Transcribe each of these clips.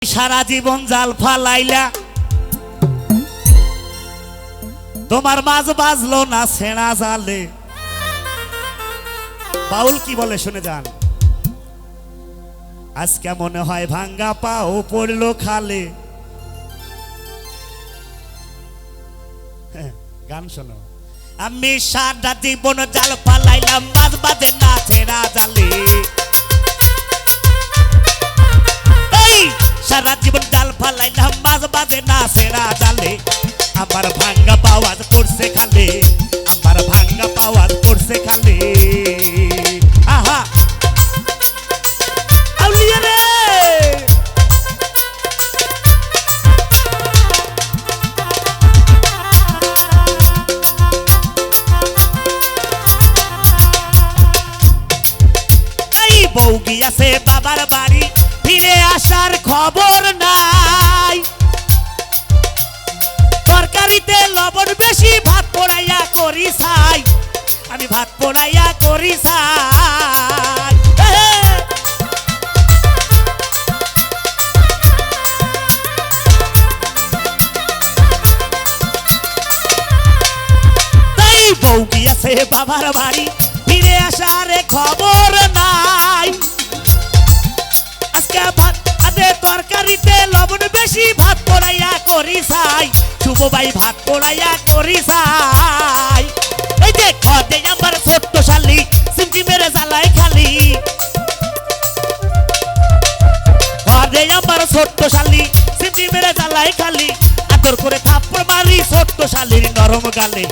সারা জীবন জাল ফালাইলা তোমার মাছ বাজলো না ছেঁড়া জালে। বাউল কি বলে শুনে যান। আজকে মনে হয় ভাঙ্গা পাও পড়লো খালে। গান শোনো। আমি সারা জীবন জাল ফালাইলাম মাছ বাজে না ছেঁড়া জালে। সারা জীবন জাল ফালাইলাম মাছ বাজে না ছেঁড়া জালে। আমার ভাঙ্গা পাওয়াজ পড়ছে খালে, আমার ভাঙ্গা পাওয়াজ পড়ছে খালে। আহা আউলিয়া রে এই বউ গিয়াছে বাবার বাড়ি, ফিরে আসার খবর নাই। তরকারিতে লবণ বেশি, ভাত পোড়াইয়া করি চাই, আমি ভাত পোড়াইয়া করি চাই। তাই বউ গিয়েছে বাবার বাড়ি, ফিরে আসার খবর নাই। আজকে ভাত আদে তরকারিতে লবণ বেশি, ভাত পোড়াইয়া করি চাই, শুভ ভাই ভাত পোড়াইয়া করি চাই। এই যে খদে আমার ছোট্ট শালি, সিমটি মেরে জ্বালাই খালি। খদে আমার ছোট্ট শালি, সিমটি মেরে জ্বালাই খালি। আদর করে থাপ্পড় মারি ছোট্ট শালির নরম গালে।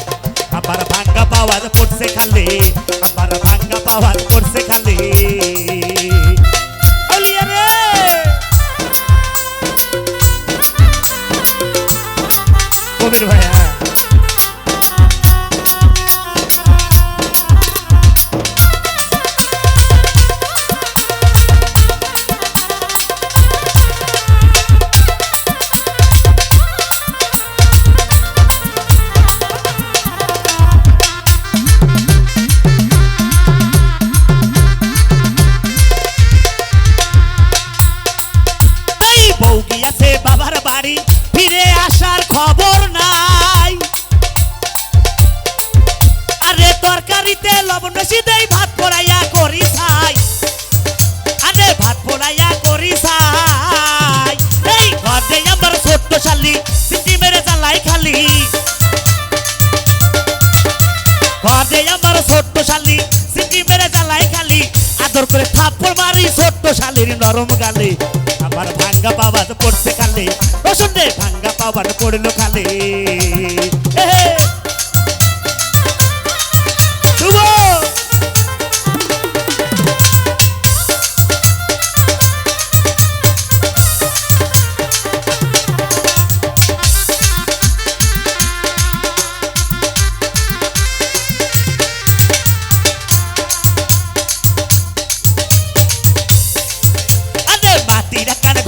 আমার ভাঙ্গা পাওয়াজ পড়ছে খালে, আমার ভাঙ্গা পাওয়াজ পড়ছে খালে। কবির ভাইয়া বউ গিয়াছে বাবার বাড়ি, ফিরে আসার খবর নাই। আরে তরকারিতে লবণ বেশি দেই, ভাত পোড়াইয়া করি চাই, আরে ভাত পোড়াইয়া করি চাই। এই ঘরে আমার ছোট্ট শালি, সিটি মেরে জ্বালাই খালি। ঘরে আমার ছোট্ট শালি, সিটি মেরে জ্বালাই খালি। আদর করে থাপ্পড় মারি ছোট্ট শালির নরম গালে। আমার ভাঙ্গা পাওয়াজ পড়ছে খালে, রসুনে ভাঙ্গা পাওয়াজ পড়লো খালে।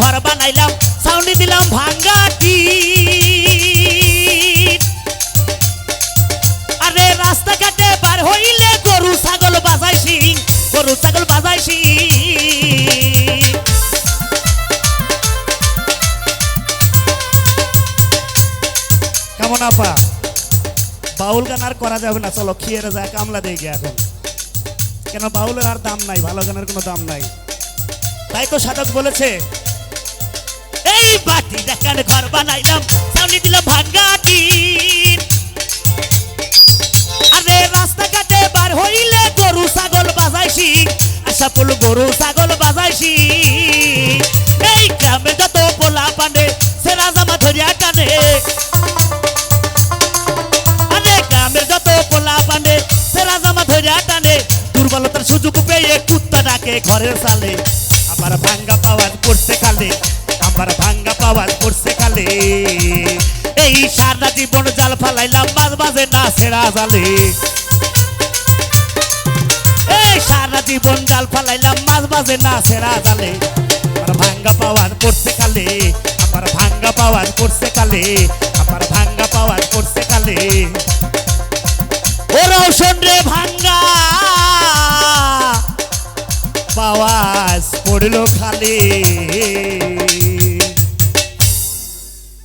ঘর বানাইলাম, সাউনি দিলাম ভাঙ্গা টিন। আরে রাস্তাঘাটে বার হইলে গরু ছাগল বাজাইছি, গরু ছাগল বাজাইছি। কেমন আপা? বাউল গান আর করা যাবে না, চলো খেয়ে যায় কামলা দিয়ে গিয়ে এখন। কেন বাউলের আর দাম নাই, ভালো গানের কোনো দাম নাই। তাই তো সাধক বলেছে, এই বাটি দেখার ঘর বানাইলাম, সামনে দিলাম ভাঙ্গা টিন। আরে রাস্তাঘাটে বার হইলে গরু ছাগল বাজাইছি, আশা পড়ল গরু ছাগল বাজাইছি। এই গ্রামে যত পোলা পানে, সেরা জামা ধরিয়া টানে। আরে গ্রামের যত পোলা পানে, সেরা জামা ধরিয়া টানে। দুর্বলতার সুযোগ পেয়ে কুত্তা ডাকে ঘরের সালে। আমার ভাঙ্গা পাওয়াজ পড়ছে খালে, আমার ভাঙ্গা পাওয়াজ পড়ছে খালে। এই সারা জীবন জাল ফালাইলাম মাছ বাজে না ছেঁড়া জালে। এই সারা জীবন জাল ফালাইলাম মাছ বাজে না ছেঁড়া জালে। আমার ভাঙ্গা পাওয়াজ পড়ছে খালে, আমার ভাঙ্গা পাওয়াজ পড়ছে খালে, আমার ভাঙ্গা পাওয়াজ পড়ছে খালে। ওরাও শোন রে ভাঙ্গা পাওয়াজ পড়লো খালি।